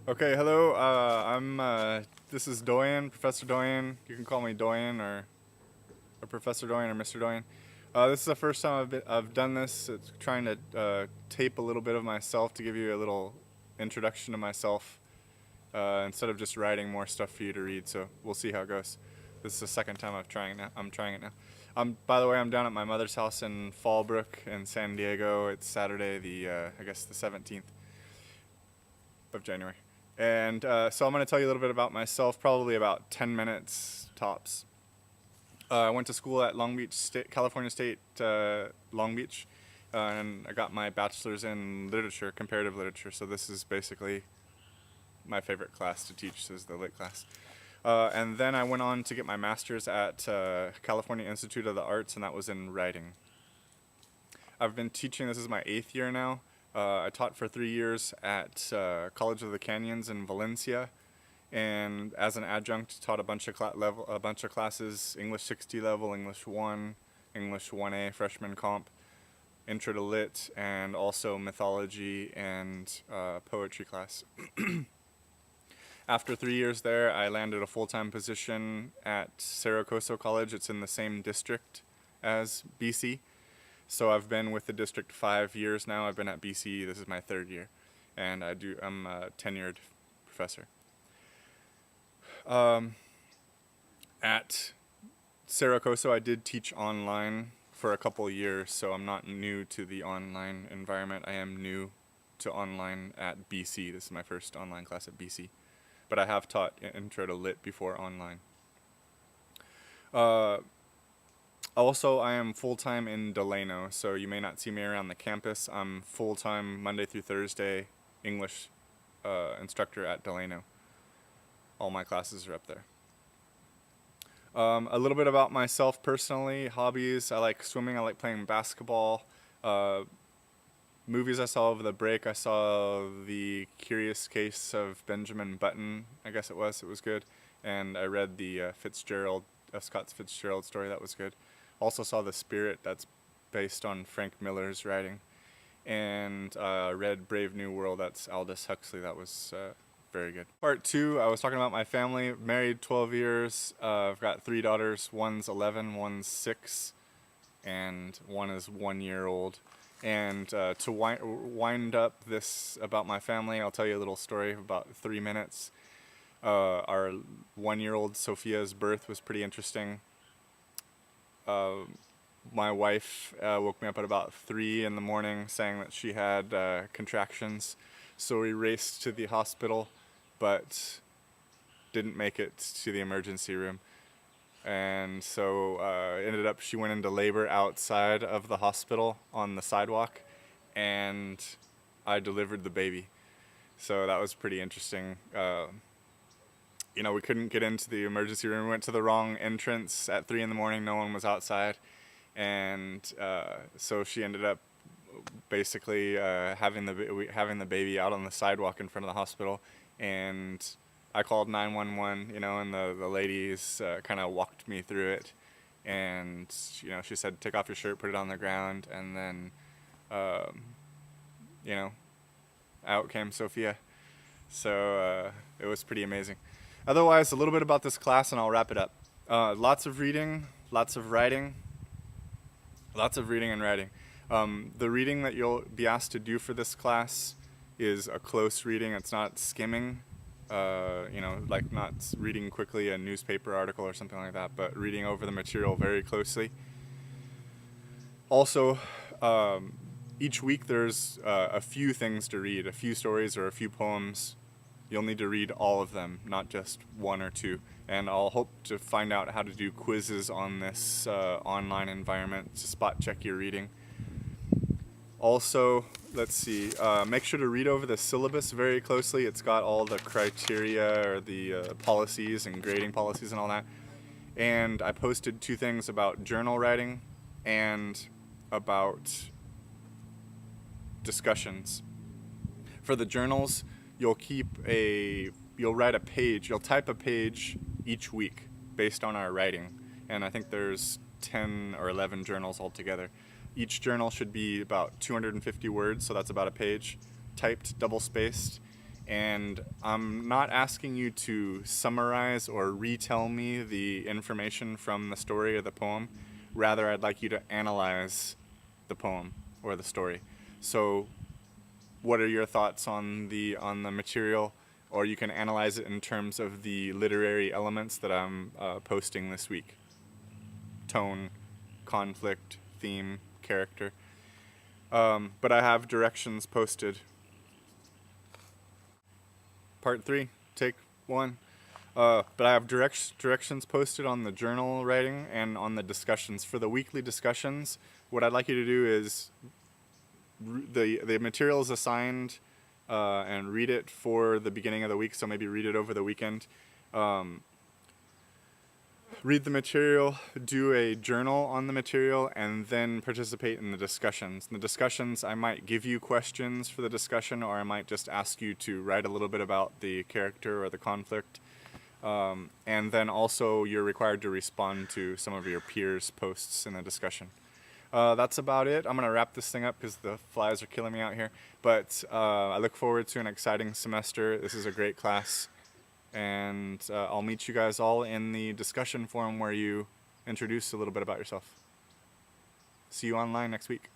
Okay, hello. This is Doyen, Professor Doyen. You can call me Doyen or Professor Doyen or Mr. Doyen. This is the first time I've done this. It's trying to tape a little bit of myself to give you a little introduction to myself instead of just writing more stuff for you to read. So we'll see how it goes. This is the second time I'm trying it now. By the way, I'm down at my mother's house in Fallbrook in San Diego. It's Saturday, I guess the 17th of January. And so I'm going to tell you a little bit about myself, probably about 10 minutes tops. I went to school at Long Beach State, California State, Long Beach, and I got my bachelor's in literature, comparative literature. So this is basically my favorite class to teach, is the lit class. And then I went on to get my master's at California Institute of the Arts, and that was in writing. I've been teaching, this is my 8th year now. I taught for 3 years at College of the Canyons in Valencia, and as an adjunct taught a bunch of classes: English 60 level, English 1, English 1A, freshman comp, Intro to Lit, and also mythology and poetry class. After 3 years there, I landed a full-time position at Saracoso College. It's in the same district as BC. So I've been with the district 5 years now. I've been at BC. This is my 3rd year, and I'm a tenured professor. At Saracoso, I did teach online for a couple years, so I'm not new to the online environment. I am new to online at BC. This is my first online class at BC, but I have taught Intro to Lit before online. Also, I am full-time in Delano, so you may not see me around the campus. I'm full-time Monday through Thursday English instructor at Delano. All my classes are up there. A little bit about myself personally, hobbies. I like swimming, I like playing basketball. Movies I saw over the break, I saw The Curious Case of Benjamin Button, I guess it was good. And I read the Scott Fitzgerald story, that was good. Also saw The Spirit, that's based on Frank Miller's writing. And read Brave New World, that's Aldous Huxley, that was very good. Part 2, I was talking about my family, married 12 years, I've got 3 daughters, one's 11, one's 6, and one is 1 year old. And to wind up this about my family, I'll tell you a little story of about 3 minutes. Our 1-year-old Sophia's birth was pretty interesting. My wife woke me up at about 3 in the morning saying that she had contractions. So we raced to the hospital, but didn't make it to the emergency room. And so she went into labor outside of the hospital on the sidewalk, and I delivered the baby. So that was pretty interesting. We couldn't get into the emergency room. We went to the wrong entrance at 3 in the morning. No one was outside. And so she ended up basically having the baby out on the sidewalk in front of the hospital. And I called 911, and the ladies kind of walked me through it. And, she said, take off your shirt, put it on the ground. And then, out came Sophia. So it was pretty amazing. Otherwise, a little bit about this class, and I'll wrap it up. Lots of reading, lots of writing, lots of reading and writing. The reading that you'll be asked to do for this class is a close reading. It's not skimming, like not reading quickly a newspaper article or something like that, but reading over the material very closely. Also, each week there's a few things to read, a few stories or a few poems. You'll need to read all of them, not just 1 or 2. And I'll hope to find out how to do quizzes on this online environment to spot check your reading. Also, let's see, make sure to read over the syllabus very closely. It's got all the criteria or the policies and grading policies and all that. And I posted 2 things about journal writing and about discussions. For the journals, you'll write a page, you'll type a page each week based on our writing. And I think there's 10 or 11 journals altogether. Each journal should be about 250 words, so that's about a page, typed, double-spaced, And I'm not asking you to summarize or retell me the information from the story or the poem. Rather, I'd like you to analyze the poem or the story. So, what are your thoughts on the material? Or you can analyze it in terms of the literary elements that I'm posting this week. Tone, conflict, theme, character. But I have directions posted. Part 3, take 1. But I have directions posted on the journal writing and on the discussions. For the weekly discussions, what I'd like you to do is the material is assigned and read it for the beginning of the week, so maybe read it over the weekend. Read the material, do a journal on the material, and then participate in the discussions. In the discussions, I might give you questions for the discussion, or I might just ask you to write a little bit about the character or the conflict. And then also you're required to respond to some of your peers' posts in the discussion. That's about it. I'm going to wrap this thing up because the flies are killing me out here. But I look forward to an exciting semester. This is a great class. And I'll meet you guys all in the discussion forum where you introduce a little bit about yourself. See you online next week.